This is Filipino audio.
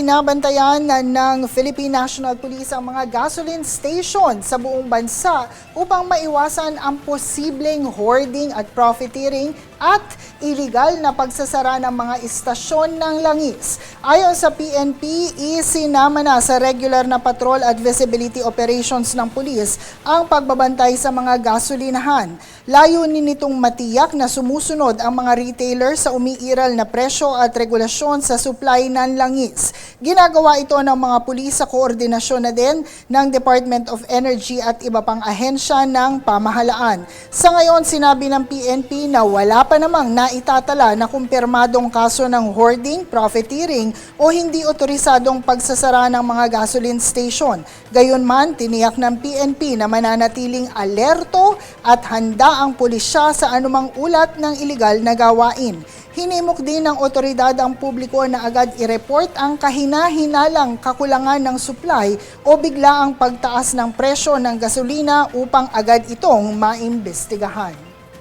Binabantayan ng Philippine National Police ang mga gasoline station sa buong bansa upang maiwasan ang posibleng hoarding at profiteering at iligal na pagsasara ng mga istasyon ng langis. Ayon sa PNP, isinama na sa regular na patrol at visibility operations ng pulis ang pagbabantay sa mga gasolinahan. Layunin nitong matiyak na sumusunod ang mga retailer sa umiiral na presyo at regulasyon sa supply ng langis. Ginagawa ito ng mga pulis sa koordinasyon na din ng Department of Energy at iba pang ahensya ng pamahalaan. Sa ngayon, sinabi ng PNP na wala pa namang naitatala na kumpirmadong kaso ng hoarding, profiteering o hindi otorisadong pagsasara ng mga gasoline station. Gayunman, tiniyak ng PNP na mananatiling alerto at handa ang pulisya sa anumang ulat ng iligal na gawain. Hinimok din ng otoridad ang publiko na agad i-report ang kahina-hinalang kakulangan ng supply o biglaang pagtaas ng presyo ng gasolina upang agad itong maimbestigahan.